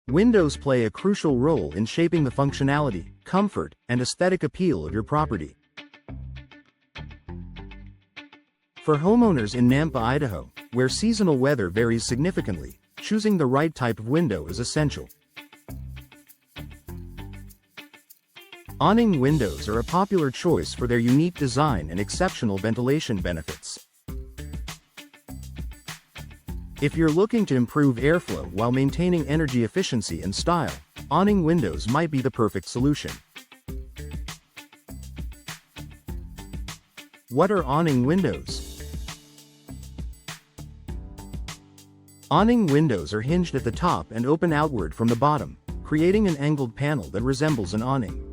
Windows play a crucial role in shaping the functionality, comfort, and aesthetic appeal of your property. For homeowners in Nampa, Idaho, where seasonal weather varies significantly, choosing the right type of window is essential. Awning windows are a popular choice for their unique design and exceptional ventilation benefits. If you're looking to improve airflow while maintaining energy efficiency and style, awning windows might be the perfect solution. What are awning windows? Awning windows are hinged at the top and open outward from the bottom, creating an angled panel that resembles an awning.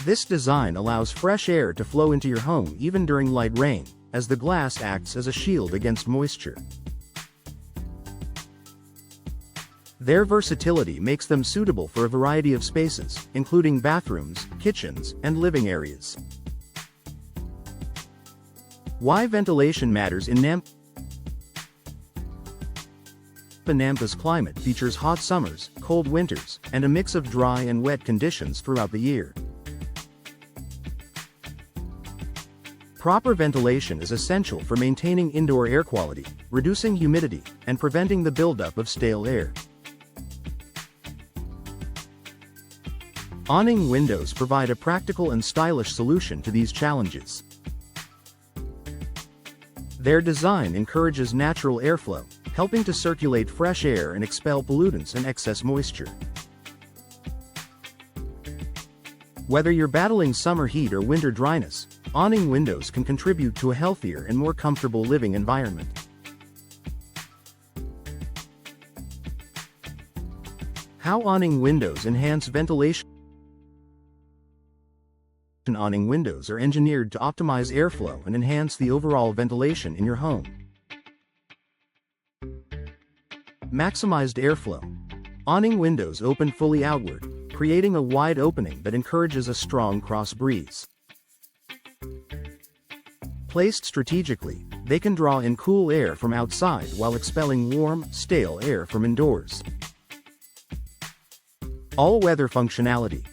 This design allows fresh air to flow into your home even during light rain, as the glass acts as a shield against moisture. Their versatility makes them suitable for a variety of spaces, including bathrooms, kitchens, and living areas. Why ventilation matters in Nampa? Nampa's climate features hot summers, cold winters, and a mix of dry and wet conditions throughout the year. Proper ventilation is essential for maintaining indoor air quality, reducing humidity, and preventing the buildup of stale air. Awning windows provide a practical and stylish solution to these challenges. Their design encourages natural airflow, helping to circulate fresh air and expel pollutants and excess moisture. Whether you're battling summer heat or winter dryness, awning windows can contribute to a healthier and more comfortable living environment. How awning windows enhance ventilation? Awning windows are engineered to optimize airflow and enhance the overall ventilation in your home. Maximized airflow. Awning windows open fully outward, creating a wide opening that encourages a strong cross breeze. Placed strategically, they can draw in cool air from outside while expelling warm, stale air from indoors. All-weather functionality.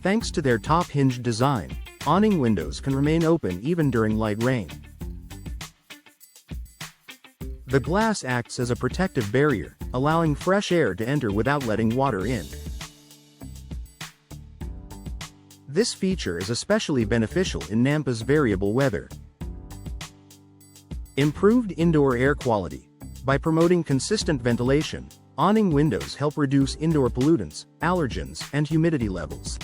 Thanks to their top-hinged design, awning windows can remain open even during light rain. The glass acts as a protective barrier, allowing fresh air to enter without letting water in. This feature is especially beneficial in Nampa's variable weather. Improved indoor air quality. By promoting consistent ventilation, awning windows help reduce indoor pollutants, allergens, and humidity levels.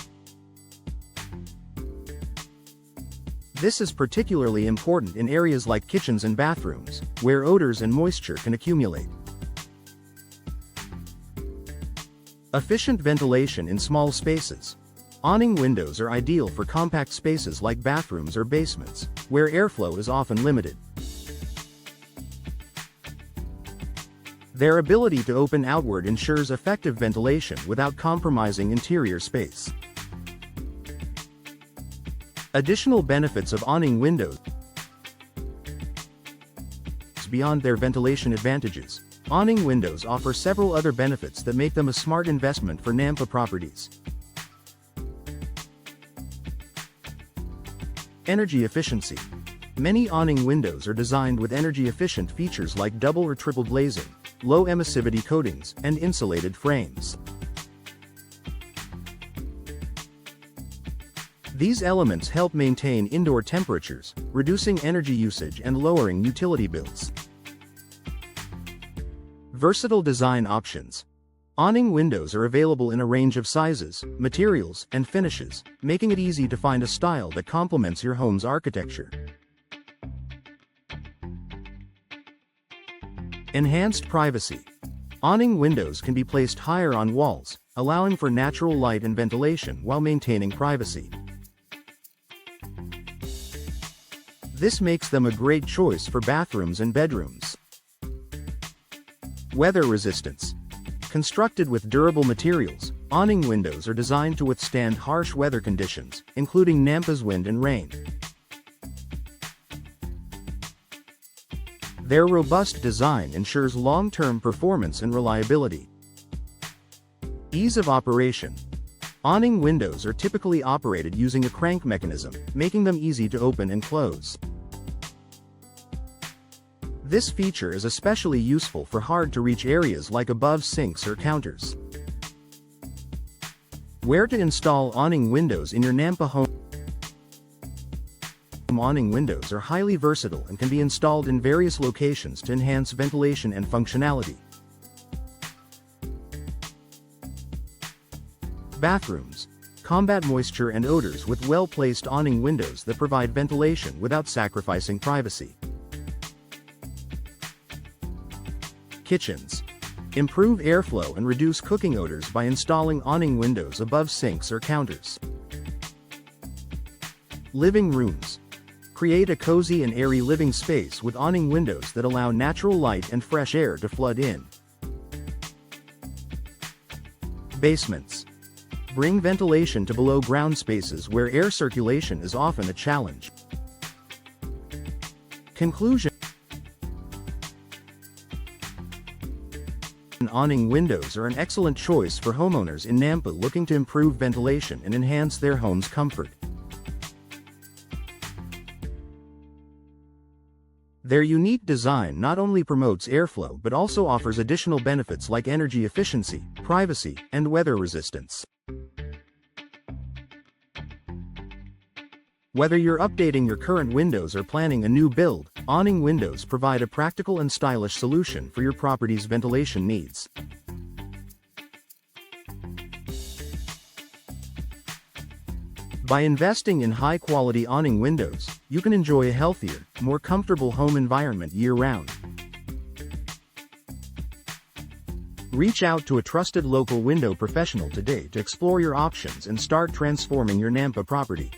This is particularly important in areas like kitchens and bathrooms, where odors and moisture can accumulate. Efficient ventilation in small spaces. Awning windows are ideal for compact spaces like bathrooms or basements, where airflow is often limited. Their ability to open outward ensures effective ventilation without compromising interior space. Additional benefits of awning windows. Beyond their ventilation advantages, awning windows offer several other benefits that make them a smart investment for Nampa properties. Energy efficiency. Many awning windows are designed with energy-efficient features like double or triple glazing, low emissivity coatings, and insulated frames. These elements help maintain indoor temperatures, reducing energy usage and lowering utility bills. Versatile design options. Awning windows are available in a range of sizes, materials, and finishes, making it easy to find a style that complements your home's architecture. Enhanced privacy. Awning windows can be placed higher on walls, allowing for natural light and ventilation while maintaining privacy. This makes them a great choice for bathrooms and bedrooms. Weather resistance. Constructed with durable materials, awning windows are designed to withstand harsh weather conditions, including Nampa's wind and rain. Their robust design ensures long-term performance and reliability. Ease of operation. Awning windows are typically operated using a crank mechanism, making them easy to open and close. This feature is especially useful for hard-to-reach areas like above sinks or counters. Where to install awning windows in your Nampa home? Awning windows are highly versatile and can be installed in various locations to enhance ventilation and functionality. Bathrooms. Combat moisture and odors with well-placed awning windows that provide ventilation without sacrificing privacy. Kitchens. Improve airflow and reduce cooking odors by installing awning windows above sinks or counters. Living rooms. Create a cozy and airy living space with awning windows that allow natural light and fresh air to flood in. Basements. Bring ventilation to below-ground spaces where air circulation is often a challenge. Conclusion. Awning windows are an excellent choice for homeowners in Nampa looking to improve ventilation and enhance their home's comfort. Their unique design not only promotes airflow but also offers additional benefits like energy efficiency, privacy, and weather resistance. Whether you're updating your current windows or planning a new build, awning windows provide a practical and stylish solution for your property's ventilation needs. By investing in high-quality awning windows, you can enjoy a healthier, more comfortable home environment year-round. Reach out to a trusted local window professional today to explore your options and start transforming your Nampa property.